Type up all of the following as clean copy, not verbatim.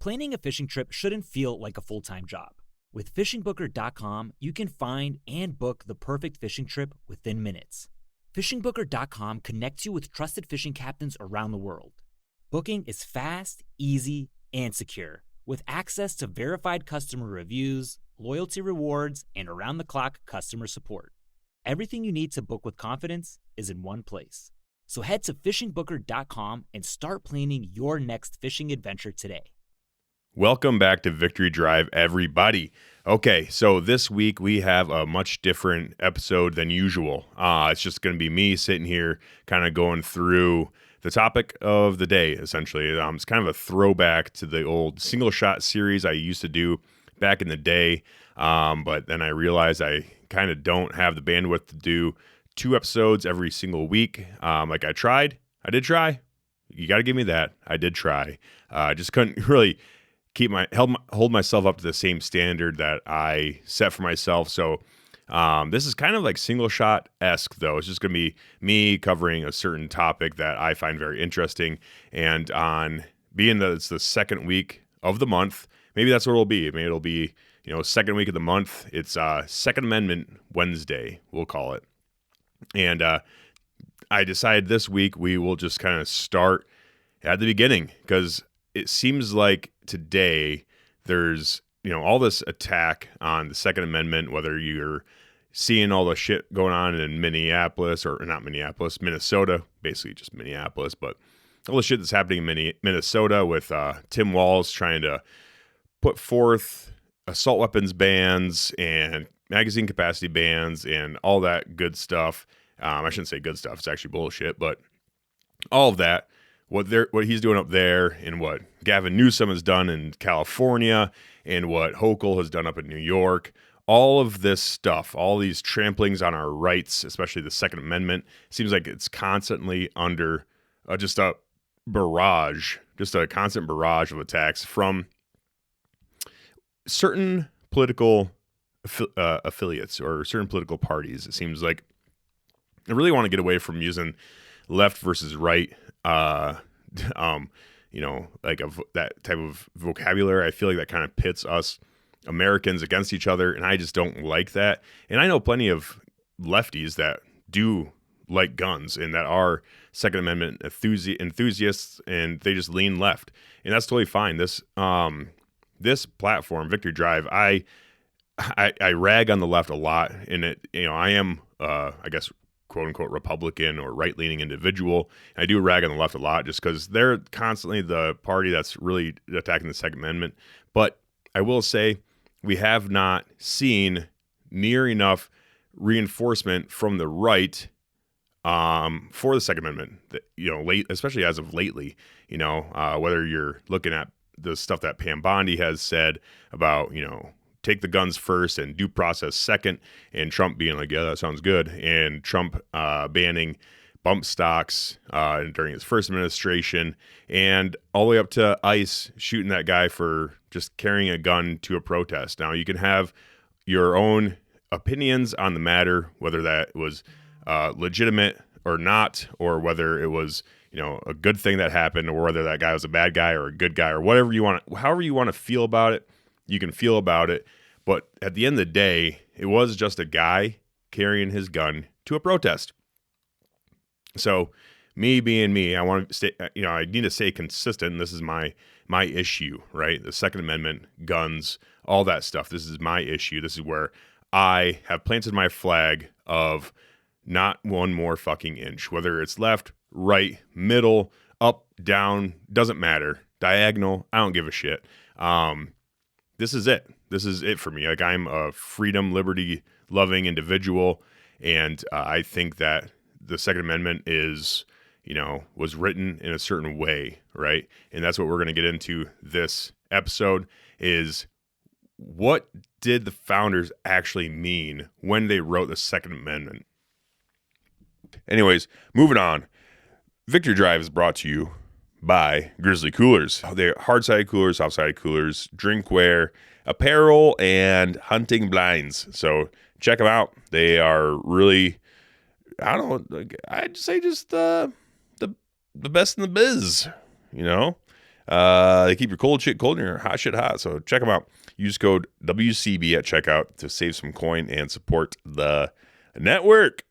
Planning a fishing trip shouldn't feel like a full-time job. With FishingBooker.com, you can find and book the perfect fishing trip within minutes. FishingBooker.com connects you with trusted fishing captains around the world. Booking is fast, easy, and secure, with access to verified customer reviews, loyalty rewards, and around-the-clock customer support. Everything you need to book with confidence is in one place. So head to FishingBooker.com and start planning your next fishing adventure today. Welcome back to Victory Drive, everybody. Okay, so this week we have a much different episode than usual. It's just going to be me sitting here kind of going through the topic of the day, essentially. It's kind of a throwback to the old single shot series I used to do back in the day, but then I realized I kind of don't have the bandwidth to do 2 episodes every single week. I did try. You got to give me that. I did try. I just couldn't really hold myself up to the same standard that I set for myself. So this is kind of like single shot-esque, though. It's just going to be me covering a certain topic that I find very interesting. And on being that it's the second week of the month, maybe that's what it'll be. Maybe it'll be, second week of the month. It's Second Amendment Wednesday, we'll call it. And I decided this week we will just kind of start at the beginning, because it seems like today there's, all this attack on the Second Amendment, whether you're seeing all the shit going on in Minnesota, basically just Minneapolis, but all the shit that's happening in Minnesota with Tim Walz trying to put forth assault weapons bans and magazine capacity bans and all that good stuff. I shouldn't say good stuff. It's actually bullshit, but all of that, what he's doing up there, and what Gavin Newsom has done in California, and what Hochul has done up in New York, all of this stuff, all these tramplings on our rights, especially the Second Amendment, seems like it's constantly under just a constant barrage of attacks from certain political affiliates or certain political parties. It seems like I really want to get away from using left versus right, that type of vocabulary. I feel like that kind of pits us Americans against each other, and I just don't like that. And I know plenty of lefties that do like guns and that are Second Amendment enthusiasts, and they just lean left, and that's totally fine. This platform, Victory Drive, I rag on the left a lot, and I am I guess quote unquote Republican or right leaning individual. I do rag on the left a lot just because they're constantly the party that's really attacking the Second Amendment. But I will say we have not seen near enough reinforcement from the right for the Second Amendment, especially as of lately. Whether you're looking at the stuff that Pam Bondi has said about, take the guns first and due process second, and Trump being like, yeah, that sounds good, and Trump banning bump stocks during his first administration, and all the way up to ICE shooting that guy for just carrying a gun to a protest. Now, you can have your own opinions on the matter, whether that was legitimate or not, or whether it was a good thing that happened, or whether that guy was a bad guy or a good guy, or however you want to feel about it. You can feel about it, but at the end of the day, it was just a guy carrying his gun to a protest. So, me being me, I want to stay. I need to stay consistent. And this is my issue, right? The Second Amendment, guns, all that stuff. This is my issue. This is where I have planted my flag of not one more fucking inch. Whether it's left, right, middle, up, down, doesn't matter. Diagonal, I don't give a shit. This is it. This is it for me. Like, I'm a freedom, liberty loving individual. And I think that the Second Amendment is, was written in a certain way, right? And that's what we're going to get into this episode is, what did the founders actually mean when they wrote the Second Amendment? Anyways, moving on. Victory Drive is brought to you by Grizzly Coolers. They're hard-sided coolers, soft-sided coolers, drinkware, apparel, and hunting blinds. So check them out. They are really, I'd say just the best in the biz, They keep your cold shit cold and your hot shit hot. So check them out. Use code WCB at checkout to save some coin and support the network.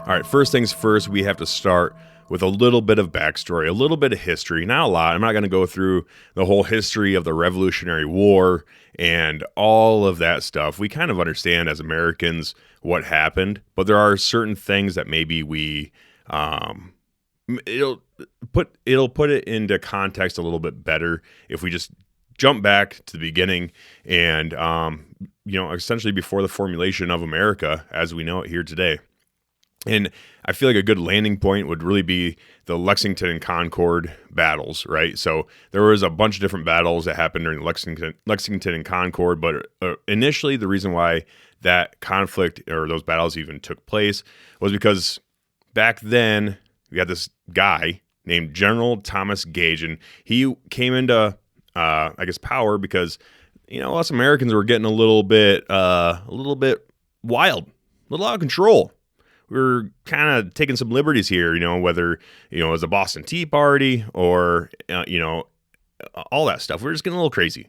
All right, first things first, we have to start with a little bit of backstory, a little bit of history, not a lot. I'm not going to go through the whole history of the Revolutionary War and all of that stuff. We kind of understand as Americans what happened, but there are certain things that maybe it'll put it into context a little bit better if we just jump back to the beginning and essentially before the formulation of America as we know it here today. And I feel like a good landing point would really be the Lexington and Concord battles, right? So there was a bunch of different battles that happened during Lexington and Concord, but initially the reason why that conflict or those battles even took place was because back then we had this guy named General Thomas Gage, and he came into power because us Americans were getting a little bit wild, a little out of control. We were kind of taking some liberties here, whether, it was a Boston Tea Party or, all that stuff. We were just getting a little crazy.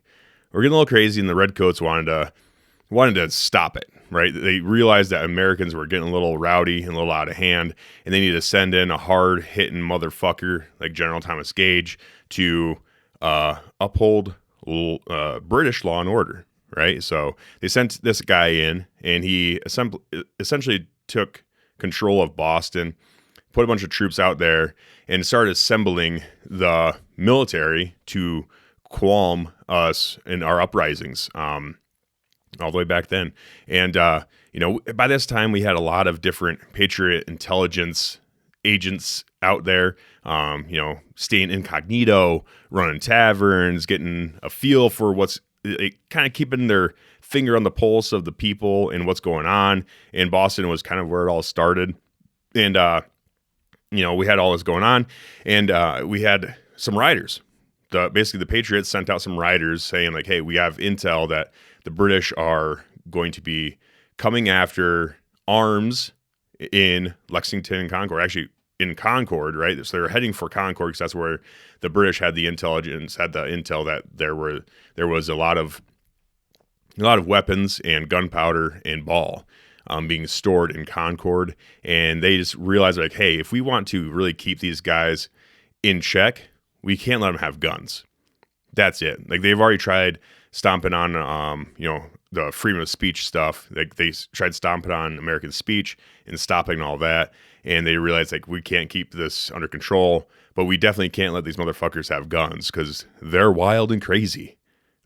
And the Redcoats wanted to stop it, right? They realized that Americans were getting a little rowdy and a little out of hand, and they needed to send in a hard-hitting motherfucker like General Thomas Gage to uphold British law and order, right? So they sent this guy in, and he essentially took control of Boston, put a bunch of troops out there, and started assembling the military to qualm us in our uprisings all the way back then. And, by this time we had a lot of different Patriot intelligence agents out there, staying incognito, running taverns, getting a feel for what's kind of keeping their finger on the pulse of the people and what's going on. And Boston was kind of where it all started. And, we had all this going on, and we had some riders. Basically the Patriots sent out some riders saying like, hey, we have intel that the British are going to be coming after arms in Lexington and Concord, actually in Concord, right? So they're heading for Concord because that's where the British had the intel that there was a lot of weapons and gunpowder and ball being stored in Concord. And they just realized like, hey, if we want to really keep these guys in check, we can't let them have guns. That's it. Like they've already tried stomping on, the freedom of speech stuff. Like they tried stomping on American speech and stopping all that. And they realized like, we can't keep this under control, but we definitely can't let these motherfuckers have guns because they're wild and crazy.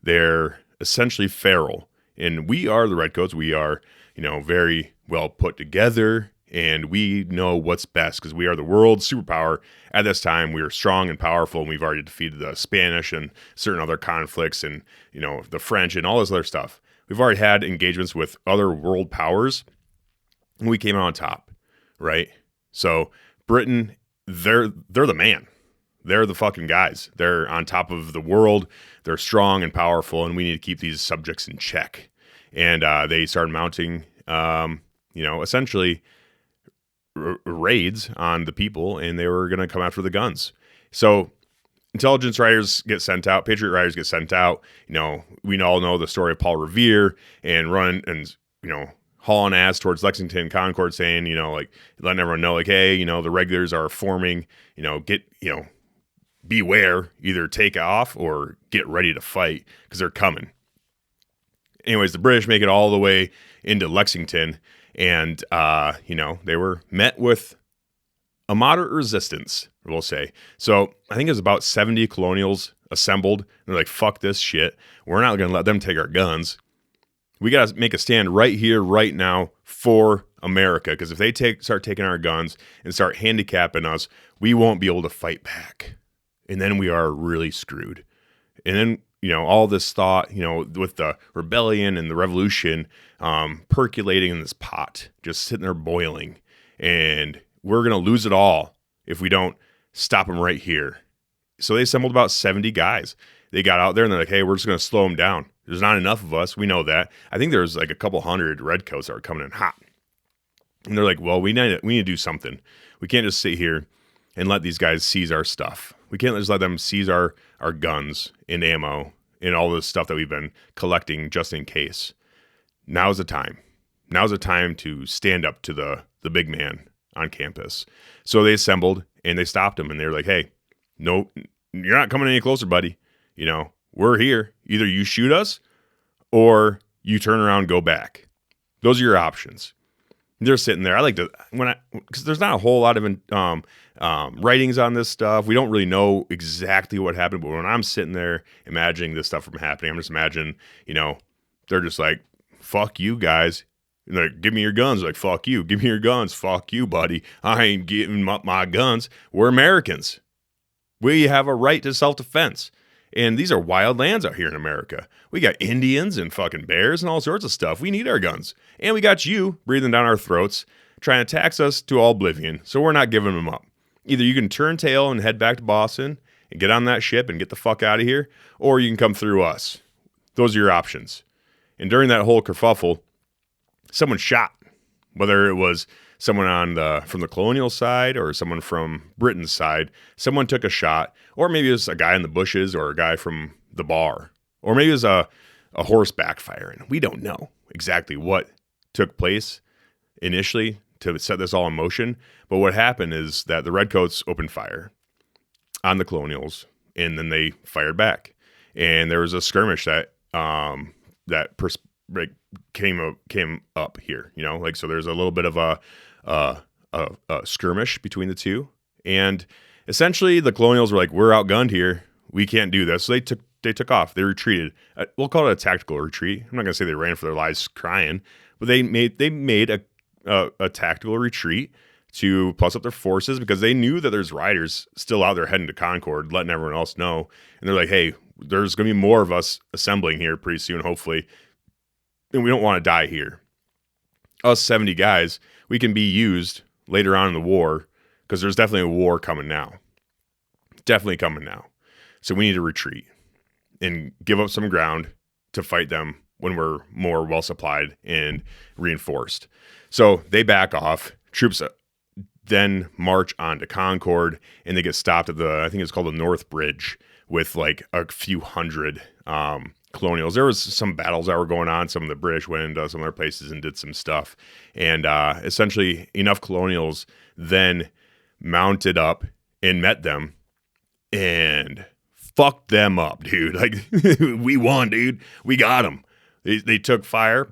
They're essentially feral. And we are the Redcoats. We are, very well put together, and we know what's best because we are the world's superpower. At this time, we are strong and powerful, and we've already defeated the Spanish and certain other conflicts and, the French and all this other stuff. We've already had engagements with other world powers, and we came out on top, right? So Britain, they're the man. They're the fucking guys. They're on top of the world. They're strong and powerful, and we need to keep these subjects in check. And they started mounting, essentially raids on the people, and they were going to come after the guns. So intelligence riders get sent out. Patriot riders get sent out. We all know the story of Paul Revere and running and, hauling ass towards Lexington and Concord saying, letting everyone know, like, hey, the regulars are forming, beware, either take off or get ready to fight because they're coming. Anyways, the British make it all the way into Lexington, and, they were met with a moderate resistance, we'll say. So I think it was about 70 colonials assembled. They're like, fuck this shit. We're not going to let them take our guns. We got to make a stand right here, right now for America. Because if they start taking our guns and start handicapping us, we won't be able to fight back. And then we are really screwed. And then, all this thought, with the rebellion and the revolution percolating in this pot, just sitting there boiling. And we're going to lose it all if we don't stop them right here. So they assembled about 70 guys. They got out there and they're like, hey, we're just going to slow them down. There's not enough of us. We know that. I think there's like a couple hundred redcoats that are coming in hot. And they're like, well, we need to do something. We can't just sit here and let these guys seize our stuff. We can't just let them seize our guns and ammo and all this stuff that we've been collecting just in case. Now's the time. Now's the time to stand up to the big man on campus. So they assembled and they stopped him and they were like, hey, no, you're not coming any closer, buddy. We're here. Either you shoot us or you turn around and go back. Those are your options. They're sitting there. I like to, because there's not a whole lot of writings on this stuff. We don't really know exactly what happened, but when I'm sitting there imagining this stuff from happening, I'm just imagining, they're just like, fuck you guys. And they're like, give me your guns. They're like, fuck you. Give me your guns. Fuck you, buddy. I ain't giving up my guns. We're Americans. We have a right to self-defense. And these are wild lands out here in America. We got Indians and fucking bears and all sorts of stuff. We need our guns. And we got you breathing down our throats, trying to tax us to all oblivion. So we're not giving them up. Either you can turn tail and head back to Boston and get on that ship and get the fuck out of here, or you can come through us. Those are your options. And during that whole kerfuffle, someone shot, whether it was someone from the colonial side or someone from Britain's side. Someone took a shot, or maybe it was a guy in the bushes or a guy from the bar, or maybe it was a horse backfiring. We don't know exactly what took place initially to set this all in motion. But what happened is that the Redcoats opened fire on the colonials, and then they fired back. And there was a skirmish that came up here, so there's a little bit of a skirmish between the two. And essentially the colonials were like, we're outgunned here. We can't do this. So they took off. They retreated. We'll call it a tactical retreat. I'm not going to say they ran for their lives crying, but they made a tactical retreat to plus up their forces because they knew that there's riders still out there heading to Concord, letting everyone else know. And they're like, hey, there's going to be more of us assembling here pretty soon, hopefully. And we don't want to die here. Us 70 guys, we can be used later on in the war because there's definitely a war coming now. Definitely coming now. So we need to retreat and give up some ground to fight them when we're more well supplied and reinforced. So they back off. Troops then march on to Concord, and they get stopped at I think it's called the North Bridge, with like a few hundred colonials. There was some battles that were going on. Some of the British went into some other places and did some stuff. And essentially enough colonials then mounted up and met them and fucked them up, dude. Like, we won, dude. We got them. They took fire,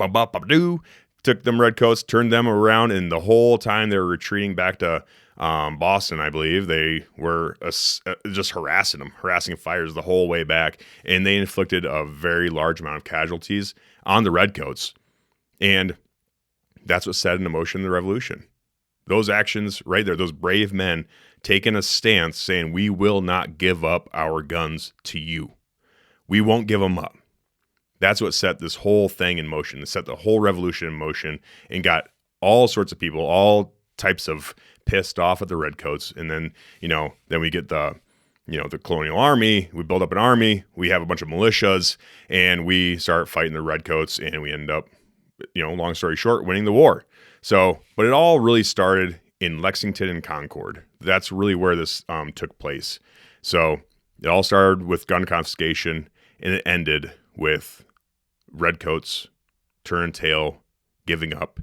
took them Redcoats, turned them around, and the whole time they were retreating back to Boston, I believe, they were just harassing fires the whole way back, and they inflicted a very large amount of casualties on the Redcoats, and that's what set into motion the revolution. Those actions right there, those brave men taking a stance saying, we will not give up our guns to you. We won't give them up. That's what set this whole thing in motion. It set the whole revolution in motion and got all sorts of people, all types of pissed off at the Redcoats. And then, then we get the colonial army. We build up an army. We have a bunch of militias, and we start fighting the Redcoats, and we end up, long story short, winning the war. So, but it all really started in Lexington and Concord. That's really where this took place. So it all started with gun confiscation, and it ended with Redcoats turn tail, giving up,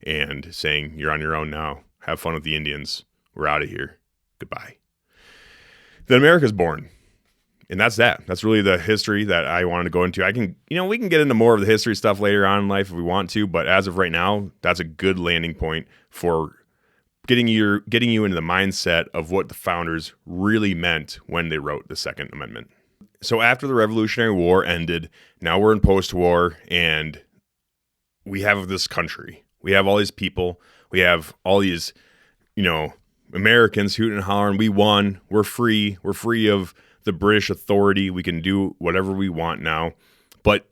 and saying, you're on your own now. Have fun with the Indians. We're out of here. Goodbye. Then America's born. And that's that. That's really the history that I wanted to go into. We can get into more of the history stuff later on in life if we want to, but as of right now, that's a good landing point for getting you into the mindset of what the founders really meant when they wrote the Second Amendment. So after the Revolutionary War ended, now we're in post-war, and we have this country. We have all these people. We have all these, Americans hooting and hollering. We won. We're free. We're free of the British authority. We can do whatever we want now. But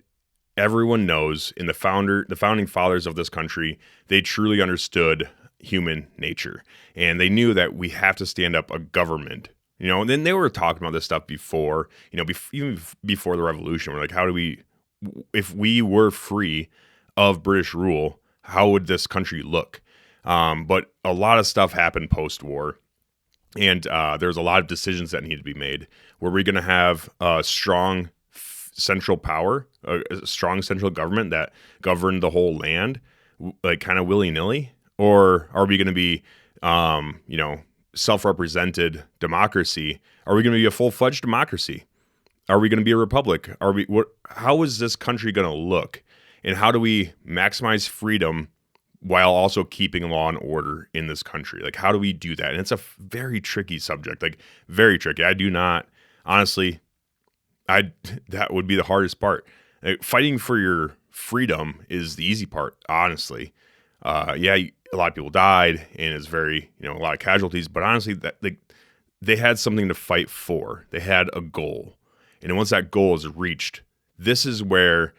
everyone knows in the founding fathers of this country, they truly understood human nature. And they knew that we have to stand up a government. And then they were talking about this stuff before, even before the revolution. We're like, if we were free of British rule, how would this country look? But a lot of stuff happened post-war, and there's a lot of decisions that need to be made. Were we going to have a strong central power, a strong central government that governed the whole land, like kind of willy-nilly? Or are we going to be, self-represented democracy? Are we going to be a full-fledged democracy? Are we going to be a republic? How is this country going to look? And how do we maximize freedom while also keeping law and order in this country? Like, how do we do that? And it's a very tricky subject, like very tricky. That would be the hardest part. Like, fighting for your freedom is the easy part, honestly. A lot of people died, and it's very, a lot of casualties, but honestly, they had something to fight for. They had a goal. And once that goal is reached, this is where,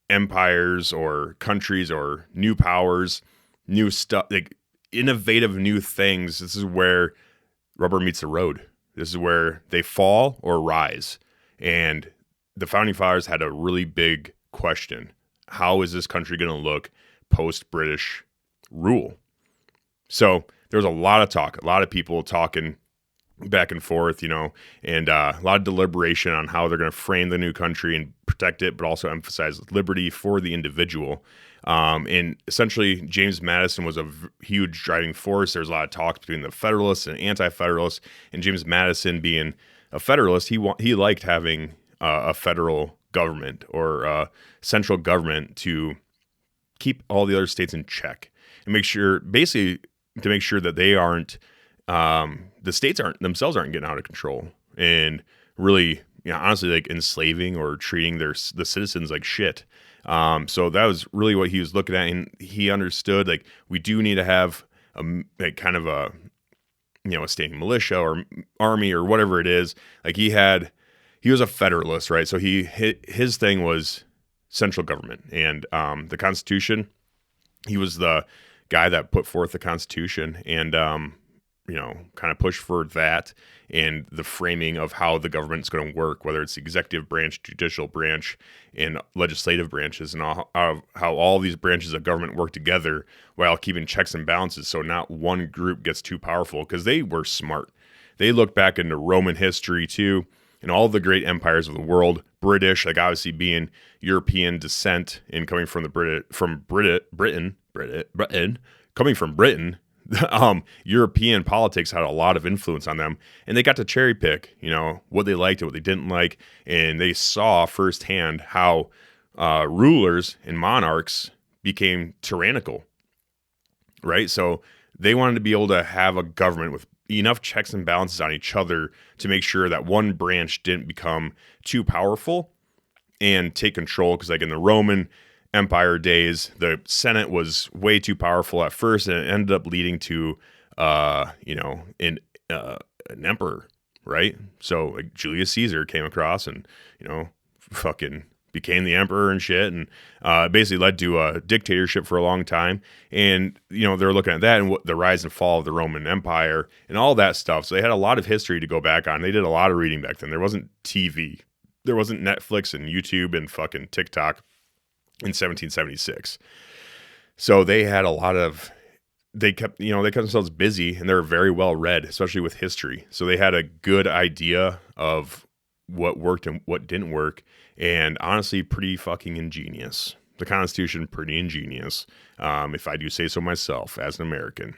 empires or countries or new powers, new stuff, like innovative new things, this is where rubber meets the road. This is where they fall or rise. And the founding fathers had a really big question. How is this country going to look post-British rule? So there's a lot of talk, a lot of people talking back and forth, and a lot of deliberation on how they're going to frame the new country and protect it, but also emphasize liberty for the individual. And essentially, James Madison was a huge driving force. There's a lot of talk between the Federalists and Anti-Federalists, and James Madison, being a Federalist, he liked having a federal government or a central government to keep all the other states in check and make sure that they aren't, the states themselves aren't getting out of control and really, honestly, like enslaving or treating the citizens like shit. So that was really what he was looking at, and he understood like we do need to have a standing militia or army or whatever it is. Like he was a Federalist, right? So his thing was central government and the Constitution. He was the guy that put forth the Constitution and kind of pushed for that and the framing of how the government's going to work, whether it's the executive branch, judicial branch, and legislative branches, and how all these branches of government work together while keeping checks and balances so not one group gets too powerful, because they were smart. They look back into Roman history too, and all the great empires of the world, British, like obviously being European descent and coming from Britain, European politics had a lot of influence on them, and they got to cherry pick, what they liked and what they didn't like, and they saw firsthand how rulers and monarchs became tyrannical, right? So they wanted to be able to have a government with enough checks and balances on each other to make sure that one branch didn't become too powerful and take control, because like in the Roman Empire days, the Senate was way too powerful at first, and it ended up leading to, an emperor, right? So like Julius Caesar came across and, fucking became the emperor and shit, and basically led to a dictatorship for a long time. And, they're looking at that and the rise and fall of the Roman Empire and all that stuff. So they had a lot of history to go back on. They did a lot of reading back then. There wasn't TV. There wasn't Netflix and YouTube and fucking TikTok in 1776. So they had they kept themselves busy, and they were very well read, especially with history. So they had a good idea of what worked and what didn't work, and honestly, pretty fucking ingenious. The Constitution, pretty ingenious, if I do say so myself as an American.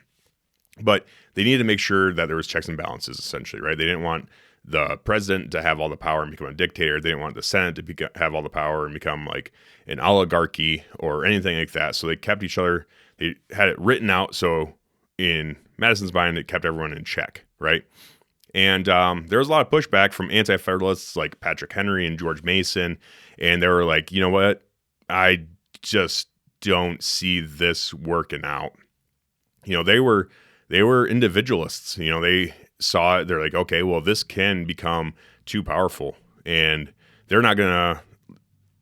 But they needed to make sure that there was checks and balances, essentially, right? They didn't want the president to have all the power and become a dictator. They didn't want the Senate to have all the power and become like an oligarchy or anything like that. So they kept each other. They had it written out so in Madison's mind, it kept everyone in check, right? And there was a lot of pushback from anti-federalists like Patrick Henry and George Mason, and they were like, you know what? I just don't see this working out. You know, they were individualists. You know, they saw it. They're like, okay, well, this can become too powerful, and they're gonna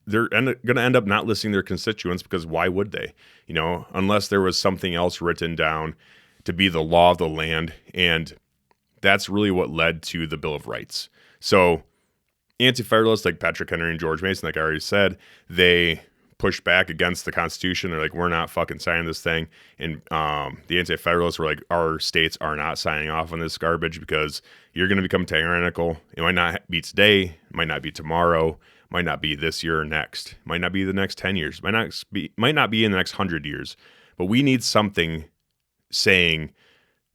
end up not listening to their constituents, because why would they? You know, unless there was something else written down to be the law of the land. And that's really what led to the Bill of Rights. So anti-federalists like Patrick Henry and George Mason, like I already said, they pushed back against the Constitution. They're like, we're not fucking signing this thing. And the anti-federalists were like, our states are not signing off on this garbage, because you're going to become tyrannical. It might not be today, it might not be tomorrow, might not be this year or next, might not be the next 10 years, might not be in the next 100 years. But we need something saying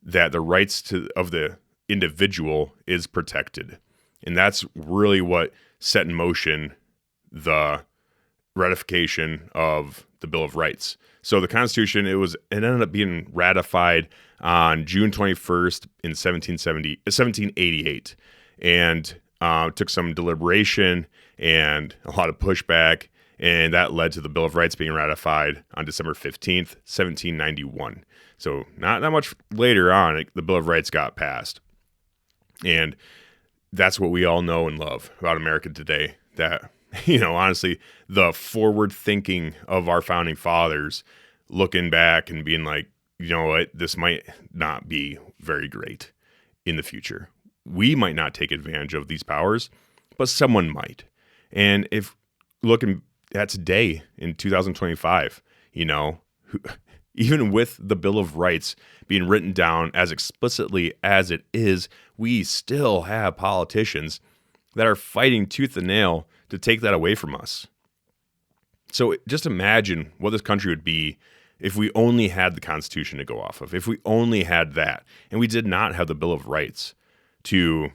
that the rights of the individual is protected. And that's really what set in motion the ratification of the Bill of Rights. So the Constitution, it ended up being ratified on June 21st in 1788, and took some deliberation and a lot of pushback, and that led to the Bill of Rights being ratified on December 15th, 1791. So not that much later on, the Bill of Rights got passed. And that's what we all know and love about America today, that, you know, honestly, the forward thinking of our founding fathers, looking back and being like, you know what, this might not be very great in the future. We might not take advantage of these powers, but someone might. And if looking at today in 2025, you know, even with the Bill of Rights being written down as explicitly as it is, we still have politicians that are fighting tooth and nail to take that away from us. So just imagine what this country would be if we only had the Constitution to go off of, if we only had that, and we did not have the Bill of Rights to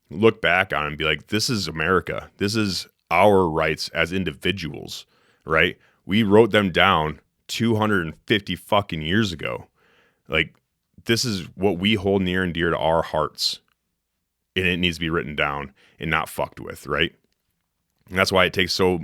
look back on and be like, this is America. This is our rights as individuals, right? We wrote them down 250 fucking years ago. Like, this is what we hold near and dear to our hearts, and it needs to be written down and not fucked with, right? And that's why it takes so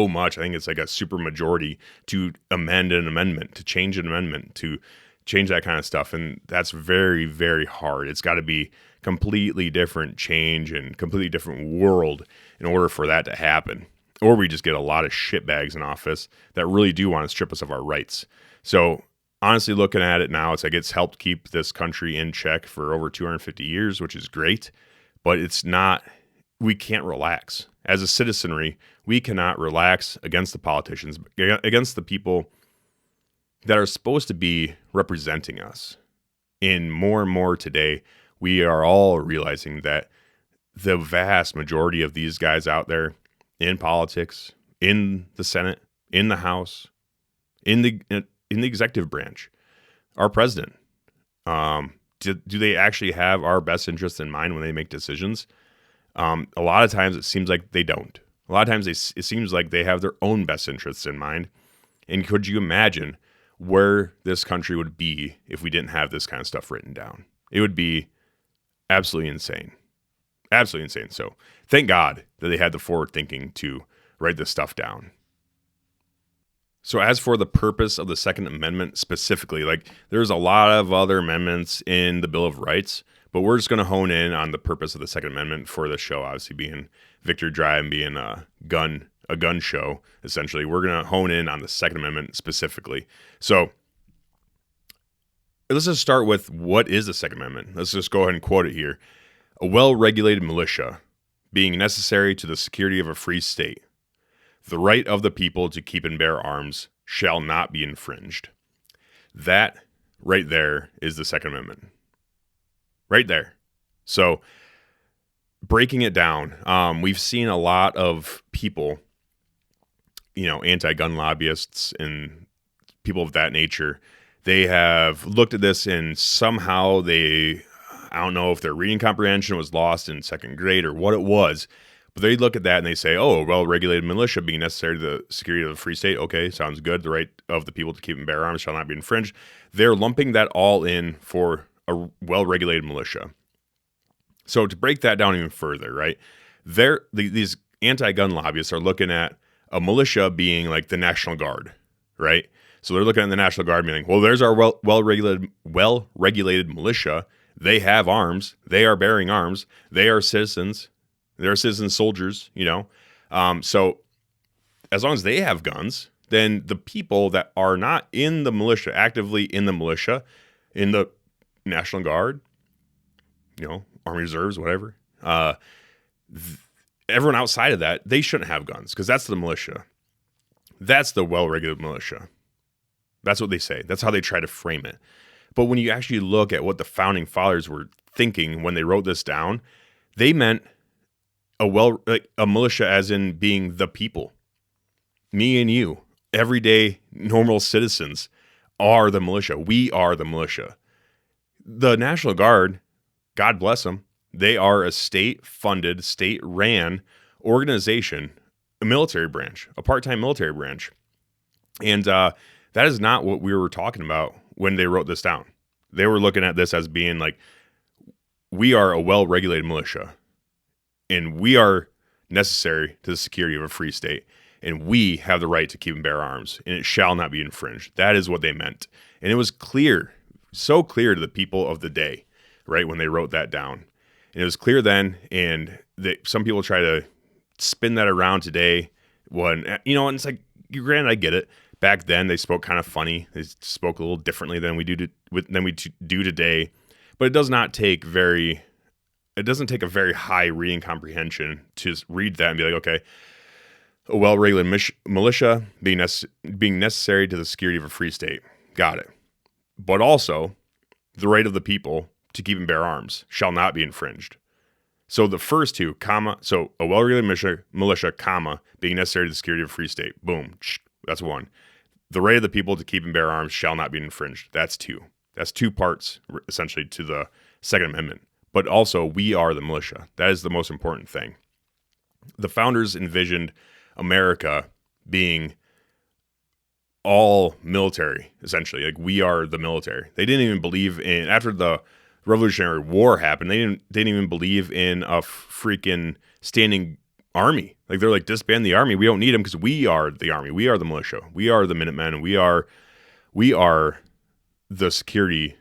much. I think it's like a super majority to amend an amendment, to change an amendment, to change that kind of stuff. And that's very, very hard. It's got to be completely different change and completely different world in order for that to happen. Or we just get a lot of shitbags in office that really do want to strip us of our rights. So honestly, looking at it now, it's like it's helped keep this country in check for over 250 years, which is great. But it's not, we can't relax. As a citizenry, we cannot relax against the politicians, against the people that are supposed to be representing us. And more today, we are all realizing that the vast majority of these guys out there in politics, in the Senate, in the House, in the executive branch, our president, do they actually have our best interests in mind when they make decisions? A lot of times it seems like they don't. A lot of times it seems like they have their own best interests in mind. And could you imagine where this country would be if we didn't have this kind of stuff written down? It would be absolutely insane. Absolutely insane. So thank God that they had the forward thinking to write this stuff down. So as for the purpose of the Second Amendment specifically, like there's a lot of other amendments in the Bill of Rights, but we're just going to hone in on the purpose of the Second Amendment for the show, obviously being Victory Drive and being a gun show, essentially. We're going to hone in on the Second Amendment specifically. So let's just start with, what is the Second Amendment? Let's just go ahead and quote it here. A well-regulated militia, being necessary to the security of a free state. The right of the people to keep and bear arms shall not be infringed. That right there is the Second Amendment. Right there. So breaking it down, we've seen a lot of people, you know, anti-gun lobbyists and people of that nature. They have looked at this and somehow I don't know if their reading comprehension was lost in second grade or what it was, But they look at that and they say, oh, a well-regulated militia being necessary to the security of a free state. Okay, sounds good. The right of the people to keep and bear arms shall not be infringed. They're lumping that all in for a well-regulated militia. So to break that down even further, right, these anti-gun lobbyists are looking at a militia being like the National Guard, right? So they're looking at the National Guard being like, well, there's our well-regulated militia. They have arms. They are bearing arms. They are citizens. They're citizen soldiers, So as long as they have guns, then the people that are not in the militia, actively in the militia, in the National Guard, Army Reserves, whatever, everyone outside of that, they shouldn't have guns because that's the militia. That's the well-regulated militia. That's what they say. That's how they try to frame it. But when you actually look at what the founding fathers were thinking when they wrote this down, they meant a militia as in being the people. Me and you, everyday normal citizens, are the militia. We are the militia. The National Guard, God bless them, they are a state-funded, state-ran organization, a military branch, a part-time military branch. And that is not what we were talking about when they wrote this down. They were looking at this as being like, we are a well-regulated militia, and we are necessary to the security of a free state, and we have the right to keep and bear arms, and it shall not be infringed. That is what they meant. And it was clear, so clear to the people of the day, right, when they wrote that down. And it was clear then, and some people try to spin that around today when, and it's like, granted, I get it. Back then, they spoke kind of funny. They spoke a little differently than we do today. But it does not take it doesn't take a very high reading comprehension to read that and be like, okay, a well-regulated militia being necessary to the security of a free state. Got it. But also, the right of the people to keep and bear arms shall not be infringed. So the first two, so a well-regulated militia, being necessary to the security of a free state. Boom. That's one. The right of the people to keep and bear arms shall not be infringed. That's two. That's two parts, essentially, to the Second Amendment. But also, we are the militia. That is the most important thing. The founders envisioned America being all military, essentially. Like, we are the military. They didn't even believe in, after the Revolutionary War happened, they didn't even believe in a freaking standing army. Like, they're like, disband the army. We don't need them because we are the army. We are the militia. We are the Minutemen. And we are the security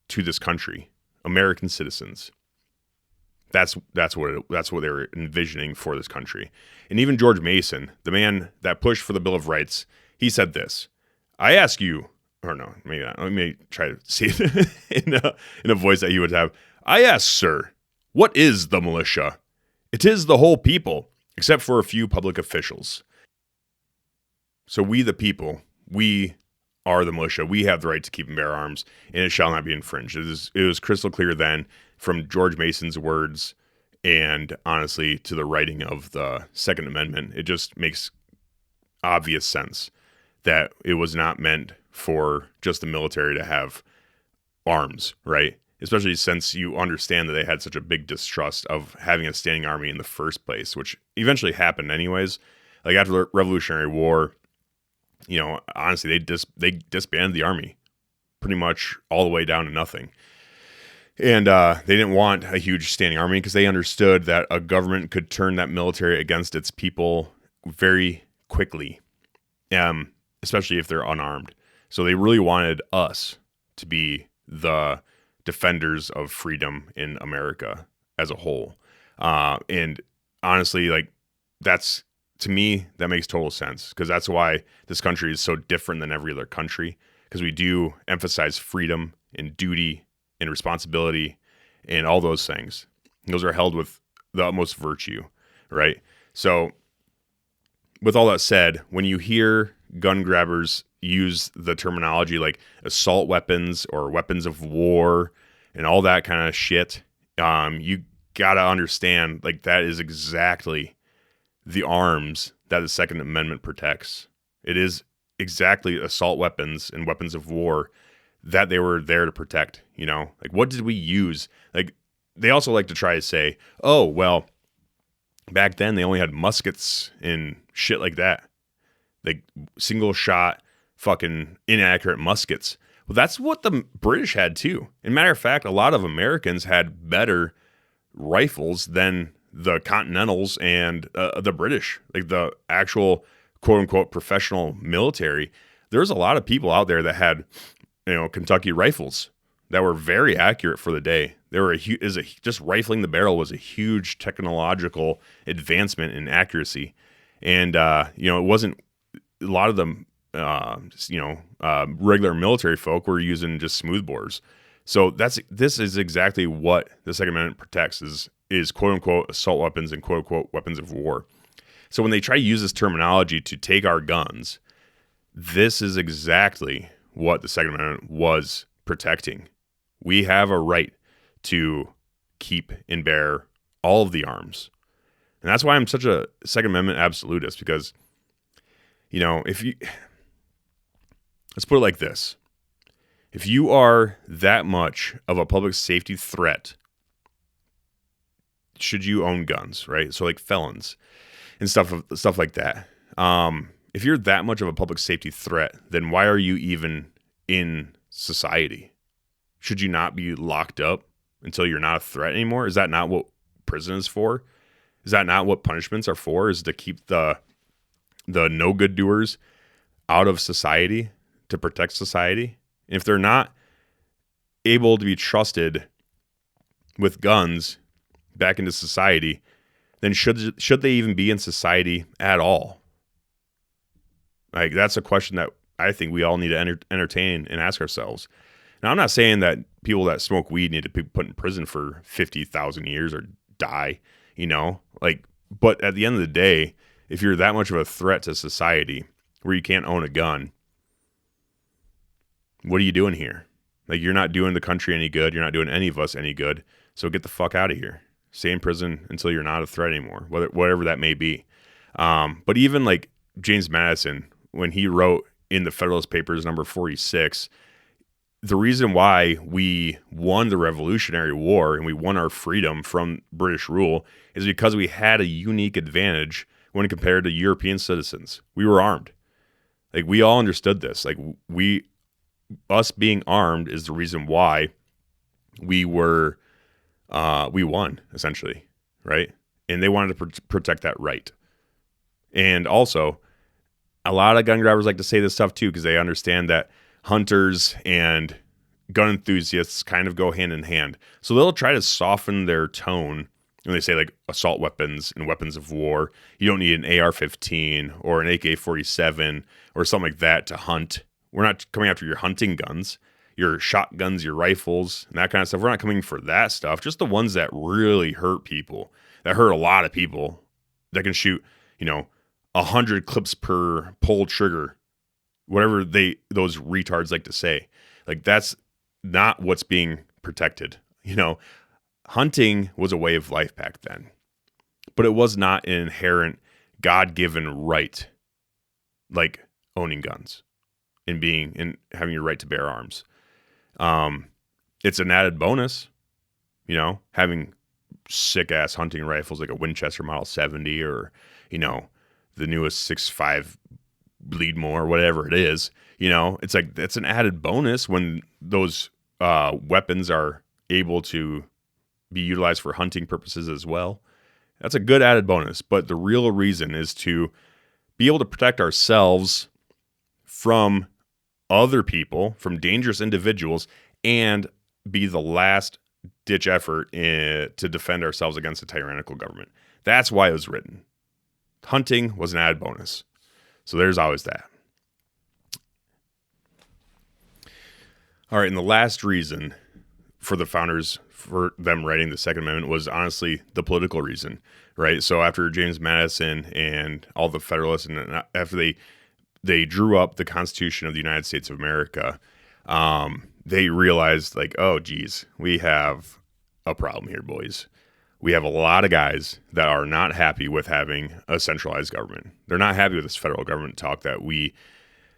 to this country, American citizens. That's what they were envisioning for this country. And even George Mason, the man that pushed for the Bill of Rights, he said this: I ask you, or no, maybe not. Let me try to see it in a voice that he would have. I ask, sir, what is the militia? It is the whole people, except for a few public officials. So we, the people, we are the militia. We have the right to keep and bear arms, and it shall not be infringed. It was crystal clear then from George Mason's words, and honestly, to the writing of the Second Amendment. It just makes obvious sense that it was not meant for just the military to have arms, right? Especially since you understand that they had such a big distrust of having a standing army in the first place, which eventually happened anyways. Like, after the Revolutionary War, honestly, they disbanded the army pretty much all the way down to nothing. And they didn't want a huge standing army because they understood that a government could turn that military against its people very quickly, especially if they're unarmed. So they really wanted us to be the defenders of freedom in America as a whole. And honestly, like, that's, to me, that makes total sense, because that's why this country is so different than every other country, because we do emphasize freedom and duty and responsibility and all those things. Those are held with the utmost virtue, right? So with all that said, when you hear gun grabbers use the terminology like assault weapons or weapons of war and all that kind of shit, you gotta understand, like, that is exactly the arms that the Second Amendment protects. It is exactly assault weapons and weapons of war that they were there to protect. Like, what did we use? Like, they also like to try to say, oh, well, Back then, they only had muskets and shit like that. Like single shot, fucking inaccurate muskets. Well, that's what the British had too. And matter of fact, a lot of Americans had better rifles than the Continentals and the British, like the actual quote unquote professional military. There's a lot of people out there that had, Kentucky rifles that were very accurate for the day. They were just rifling the barrel was a huge technological advancement in accuracy. And, it wasn't a lot of them, regular military folk were using just smoothbores. So this is exactly what the Second Amendment protects is quote unquote assault weapons and quote unquote weapons of war. So when they try to use this terminology to take our guns, this is exactly what the Second Amendment was protecting. We have a right to keep and bear all of the arms. And that's why I'm such a Second Amendment absolutist, because, let's put it like this. If you are that much of a public safety threat, should you own guns, right? So like felons and stuff like that. If you're that much of a public safety threat, then why are you even in society? Should you not be locked up until you're not a threat anymore? Is that not what prison is for? Is that not what punishments are for? Is to keep the no good doers out of society, to protect society? And if they're not able to be trusted with guns back into society, then should they even be in society at all? Like, that's a question that I think we all need to entertain and ask ourselves. Now, I'm not saying that people that smoke weed need to be put in prison for 50,000 years or die, but at the end of the day, if you're that much of a threat to society where you can't own a gun, what are you doing here? Like, you're not doing the country any good. You're not doing any of us any good. So get the fuck out of here. Stay in prison until you're not a threat anymore, whatever that may be. But even like James Madison, when he wrote in the Federalist Papers number 46, the reason why we won the Revolutionary War and we won our freedom from British rule is because we had a unique advantage when compared to European citizens. We were armed. Like, we all understood this. Like, us being armed is the reason why we won, essentially, right? And they wanted to protect that right. And also, a lot of gun grabbers like to say this stuff too, because they understand that hunters and gun enthusiasts kind of go hand in hand. So they'll try to soften their tone when they say like assault weapons and weapons of war. You don't need an AR-15 or an AK-47 or something like that to hunt. We're not coming after your hunting guns, your shotguns, your rifles, and that kind of stuff. We're not coming for that stuff. Just the ones that really hurt people, that hurt a lot of people, that can shoot, 100 clips per pull trigger, whatever those retards like to say. Like, that's not what's being protected. Hunting was a way of life back then, but it was not an inherent God-given right, like owning guns and having your right to bear arms. It's an added bonus, having sick ass hunting rifles like a Winchester Model 70 or, the newest 6.5 Bleedmore, whatever it is. It's like, that's an added bonus when those weapons are able to be utilized for hunting purposes as well. That's a good added bonus. But the real reason is to be able to protect ourselves from other people, from dangerous individuals, and be the last ditch effort to defend ourselves against a tyrannical government. That's why it was written. Hunting was an added bonus. So there's always that. All right, and the last reason for the founders, for them writing the Second Amendment, was honestly the political reason, right? So after James Madison and all the Federalists, and after they drew up the Constitution of the United States of America, they realized, like, oh, geez, we have a problem here, boys. We have a lot of guys that are not happy with having a centralized government. They're not happy with this federal government talk that we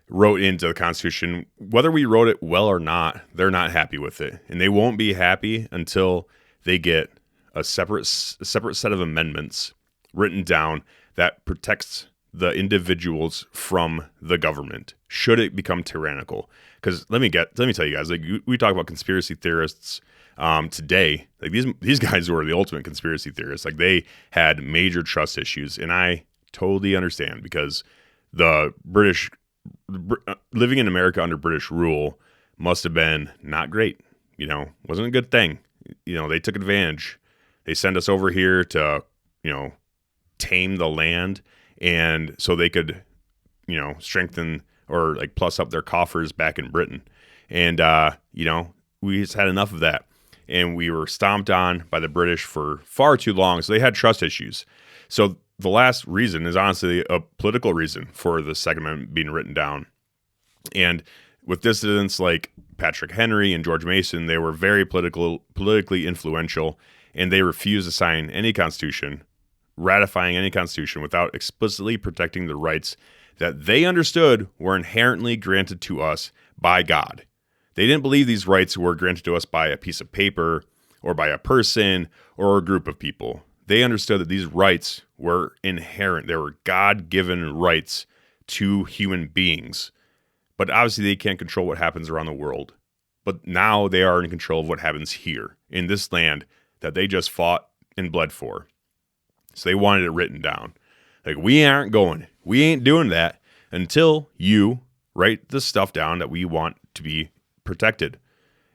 wrote into the Constitution. Whether we wrote it well or not, they're not happy with it. And they won't be happy until they get a separate set of amendments written down that protects the individuals from the government should it become tyrannical. Because let me tell you guys, like we talk about conspiracy theorists today, like these guys were the ultimate conspiracy theorists. Like they had major trust issues, and I totally understand, because the British living in America under British rule must have been not great. Wasn't a good thing. They took advantage. They sent us over here to tame the land, and so they could strengthen or like plus up their coffers back in Britain. And we just had enough of that, and we were stomped on by the British for far too long. So they had trust issues. So the last reason is honestly a political reason for the Second Amendment being written down. And with dissidents like Patrick Henry and George Mason, they were very politically influential, and they refused to sign any constitution, ratifying any constitution without explicitly protecting the rights that they understood were inherently granted to us by God. They didn't believe these rights were granted to us by a piece of paper or by a person or a group of people. They understood that these rights were inherent. They were God-given rights to human beings. But obviously they can't control what happens around the world. But now they are in control of what happens here in this land that they just fought and bled for. So they wanted it written down. Like, we ain't doing that until you write the stuff down that we want to be protected,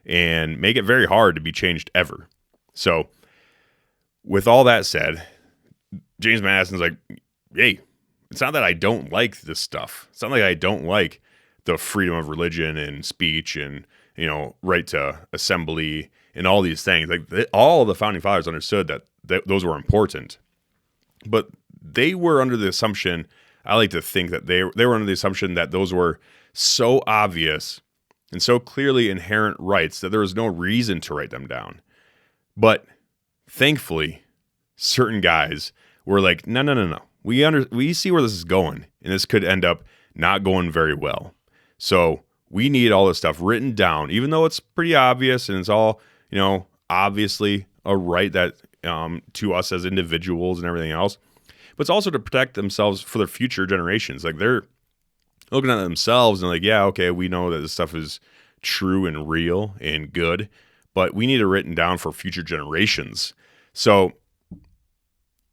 and make it very hard to be changed ever. So with all that said, James Madison's like, hey, it's not that I don't like this stuff. It's not like I don't like the freedom of religion and speech and, right to assembly and all these things. Like all of the founding fathers understood that those were important, but they were under the assumption, I like to think that they were under the assumption that those were so obvious and so clearly inherent rights that there was no reason to write them down. But thankfully, certain guys were like, no. We see where this is going, and this could end up not going very well. So we need all this stuff written down, even though it's pretty obvious and it's all, obviously a right that to us as individuals and everything else. But it's also to protect themselves for their future generations. Like they're looking at themselves and like, yeah, okay, we know that this stuff is true and real and good, but we need it written down for future generations. So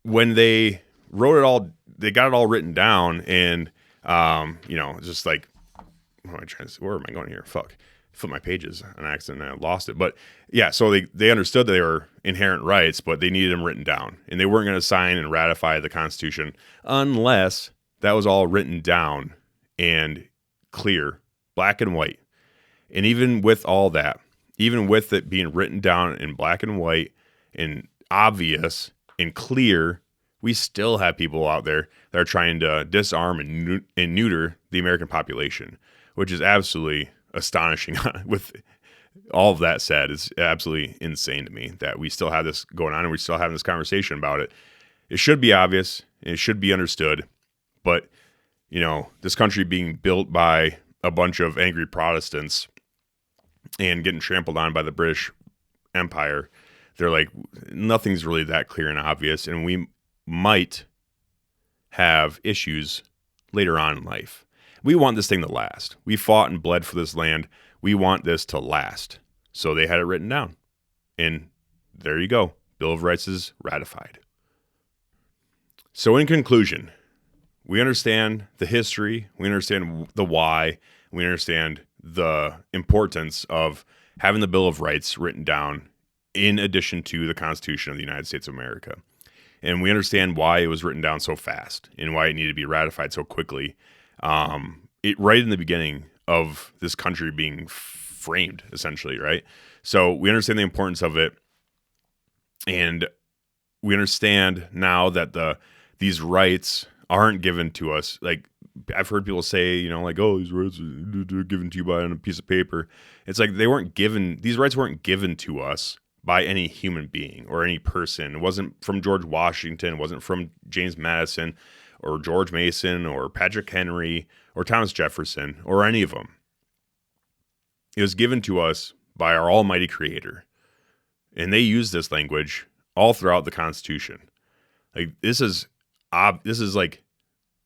when they wrote it all, they got it all written down, and just like, where am I going here? Fuck. Flip my pages on accident and I lost it. But yeah, so they understood that they were inherent rights, but they needed them written down, and they weren't going to sign and ratify the Constitution unless that was all written down and clear, black and white. And even with all that, even with it being written down in black and white and obvious and clear, we still have people out there that are trying to disarm and neuter the American population, which is absolutely astonishing. With all of that said, it's absolutely insane to me that we still have this going on and we still having this conversation about it. It should be obvious and it should be understood, but this country being built by a bunch of angry Protestants and getting trampled on by the British Empire, they're like, nothing's really that clear and obvious, and we might have issues later on in life. We want this thing to last. We fought and bled for this land. We want this to last. So they had it written down. And there you go. Bill of Rights is ratified. So in conclusion, we understand the history. We understand the why. We understand the importance of having the Bill of Rights written down in addition to the Constitution of the United States of America. And we understand why it was written down so fast and why it needed to be ratified so quickly. Right in the beginning of this country being framed, essentially, right? So we understand the importance of it, and we understand now that these rights aren't given to us. Like I've heard people say, oh, these rights are given to you by on a piece of paper. It's like these rights weren't given to us by any human being or any person. It wasn't from George Washington. It wasn't from James Madison or George Mason or Patrick Henry or Thomas Jefferson or any of them. It was given to us by our almighty creator. And they use this language all throughout the Constitution. Like this is this is like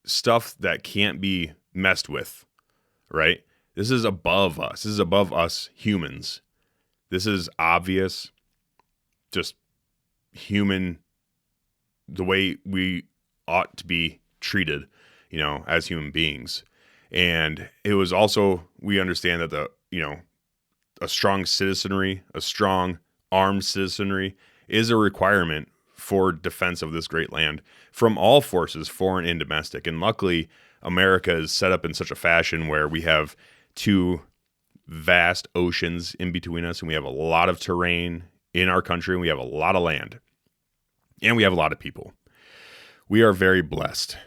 stuff that can't be messed with, right? This is above us. This is above us humans. This is obvious, just human, the way we ought to be treated, as human beings. And it was also, we understand that a strong citizenry, a strong armed citizenry is a requirement for defense of this great land from all forces, foreign and domestic. And luckily, America is set up in such a fashion where we have two vast oceans in between us, and we have a lot of terrain in our country, and we have a lot of land, and we have a lot of people. We are very blessed,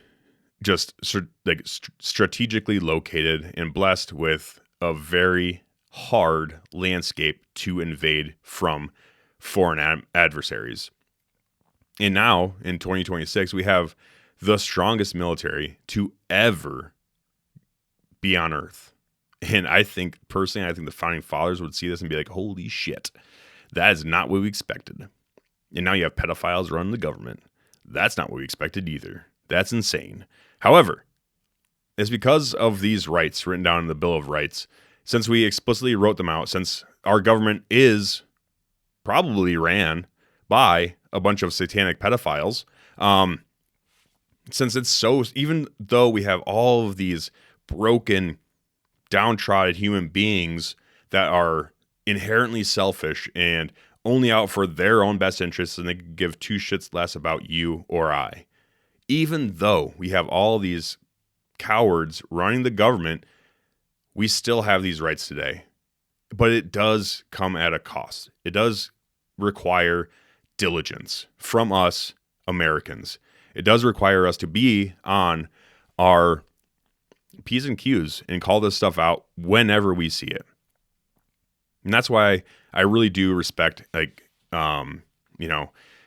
just strategically located and blessed with a very hard landscape to invade from foreign adversaries. And now, in 2026, we have the strongest military to ever be on Earth. And I think the founding fathers would see this and be like, holy shit, that is not what we expected. And now you have pedophiles running the government. That's not what we expected either. That's insane. However, it's because of these rights written down in the Bill of Rights, since we explicitly wrote them out, since our government is probably ran by a bunch of satanic pedophiles, since it's so, even though we have all of these broken, downtrodden human beings that are inherently selfish and only out for their own best interests, and they could give two shits less about you or I. Even though we have all these cowards running the government, we still have these rights today. But it does come at a cost. It does require diligence from us Americans. It does require us to be on our P's and Q's and call this stuff out whenever we see it. And that's why I really do respect,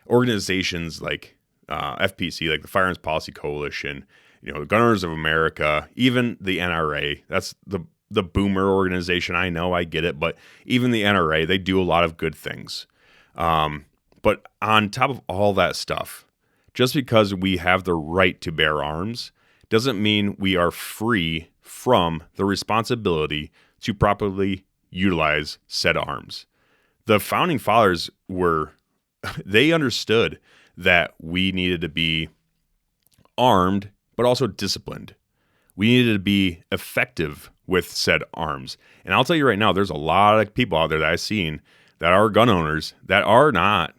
organizations like FPC, like the Firearms Policy Coalition, the Gun Owners of America, even the NRA. That's the boomer organization. I know, I get it, but even the NRA, they do a lot of good things. But on top of all that stuff, just because we have the right to bear arms doesn't mean we are free from the responsibility to properly utilize said arms. The founding fathers they understood that we needed to be armed, but also disciplined. We needed to be effective with said arms. And I'll tell you right now, there's a lot of people out there that I've seen that are gun owners that are not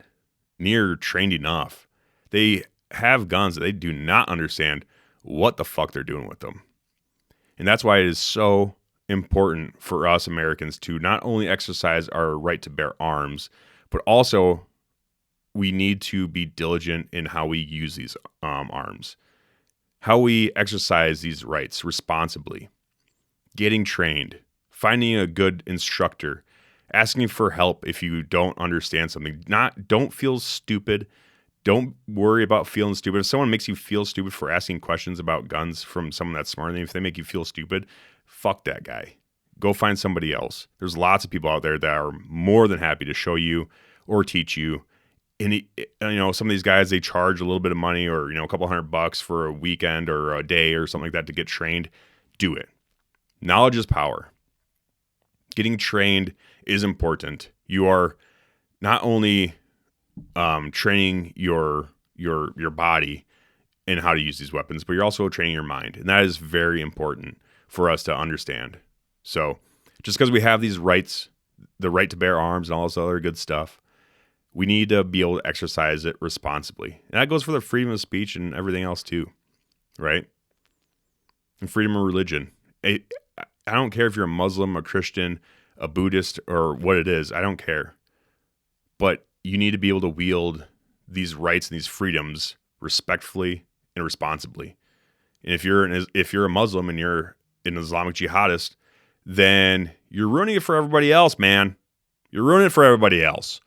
near trained enough. They have guns that they do not understand what the fuck they're doing with them. And that's why it is so important for us Americans to not only exercise our right to bear arms, but also we need to be diligent in how we use these arms, how we exercise these rights responsibly, getting trained, finding a good instructor, asking for help if you don't understand something. Don't feel stupid. Don't worry about feeling stupid. If someone makes you feel stupid for asking questions about guns from someone that's smarter than you, if they make you feel stupid, fuck that guy. Go find somebody else. There's lots of people out there that are more than happy to show you or teach you. And some of these guys, they charge a little bit of money or a couple $100 for a weekend or a day or something like that to get trained. Do it. Knowledge is power. Getting trained is important. You are not only training your body in how to use these weapons, but you're also training your mind, and that is very important for us to understand. So, just because we have these rights, the right to bear arms and all this other good stuff, we need to be able to exercise it responsibly, and that goes for the freedom of speech and everything else too, right? And freedom of religion. I don't care if you're a Muslim, a Christian, a Buddhist, or what it is. I don't care. But you need to be able to wield these rights and these freedoms respectfully and responsibly. And if you're a Muslim and you're an Islamic jihadist, then you're ruining it for everybody else, man. You're ruining it for everybody else.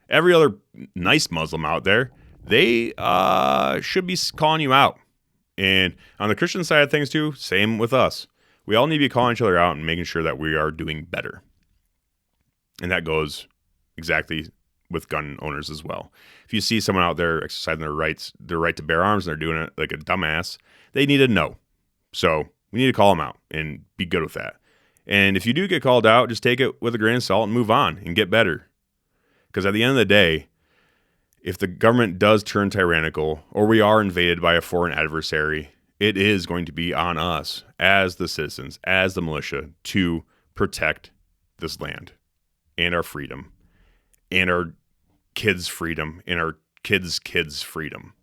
Every other nice Muslim out there, they should be calling you out. And on the Christian side of things too, same with us. We all need to be calling each other out and making sure that we are doing better. And that goes exactly with gun owners as well. If you see someone out there exercising their right to bear arms, and they're doing it like a dumbass, they need to know. So we need to call them out and be good with that. And if you do get called out, just take it with a grain of salt and move on and get better. Because at the end of the day, if the government does turn tyrannical or we are invaded by a foreign adversary, it is going to be on us as the citizens, as the militia, to protect this land and our freedom and our kids' freedom and our kids' freedom.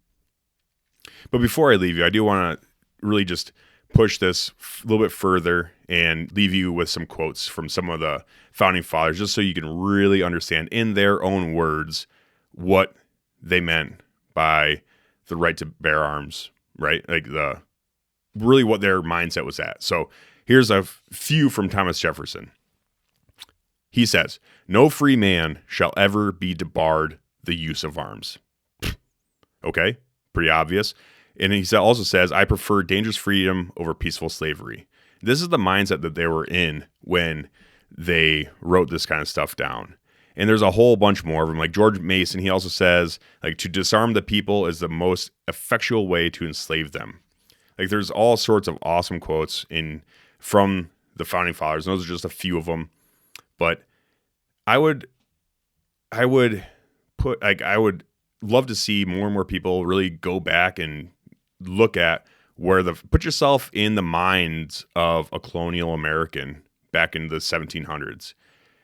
But before I leave you, I do want to really just push this a little bit further and leave you with some quotes from some of the founding fathers, just so you can really understand in their own words what they meant by the right to bear arms, right? Like really what their mindset was at. So here's a few from Thomas Jefferson. He says, "No free man shall ever be debarred the use of arms." Okay, pretty obvious. And he also says, "I prefer dangerous freedom over peaceful slavery." This is the mindset that they were in when they wrote this kind of stuff down. And there's a whole bunch more of them. Like George Mason, he also says, like, to disarm the people is the most effectual way to enslave them. Like, there's all sorts of awesome quotes from the founding fathers. And those are just a few of them. But I would love to see more and more people really go back and look at put yourself in the minds of a colonial American back in the 1700s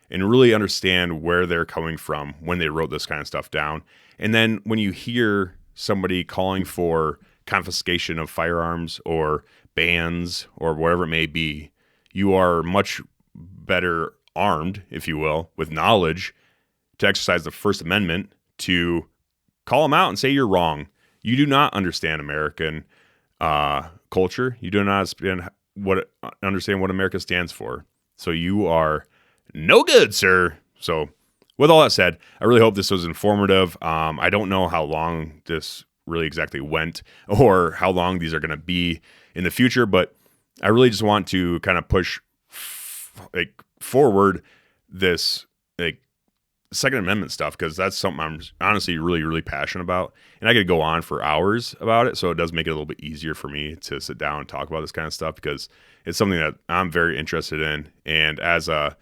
and really understand where they're coming from when they wrote this kind of stuff down. And then when you hear somebody calling for confiscation of firearms or bans or whatever it may be, you are much better armed, if you will, with knowledge to exercise the First Amendment to call them out and say you're wrong. You do not understand American culture. You do not understand what America stands for. So you are no good, sir. So with all that said, I really hope this was informative. I don't know how long this really exactly went or how long these are going to be in the future, but I really just want to kind of push forward this Second Amendment stuff, because that's something I'm honestly really, really passionate about. And I could go on for hours about it, so it does make it a little bit easier for me to sit down and talk about this kind of stuff, because it's something that I'm very interested in. And as a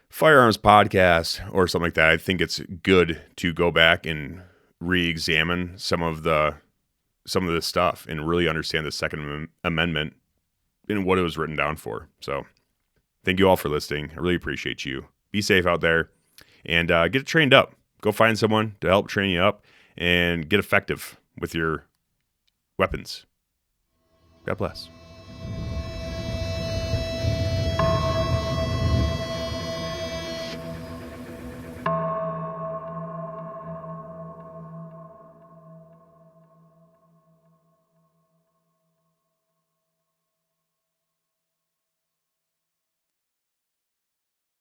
firearms podcast or something like that, I think it's good to go back and re-examine some of this stuff and really understand the Second Amendment and what it was written down for. So thank you all for listening. I really appreciate you. Be safe out there. And get it trained up. Go find someone to help train you up and get effective with your weapons. God bless.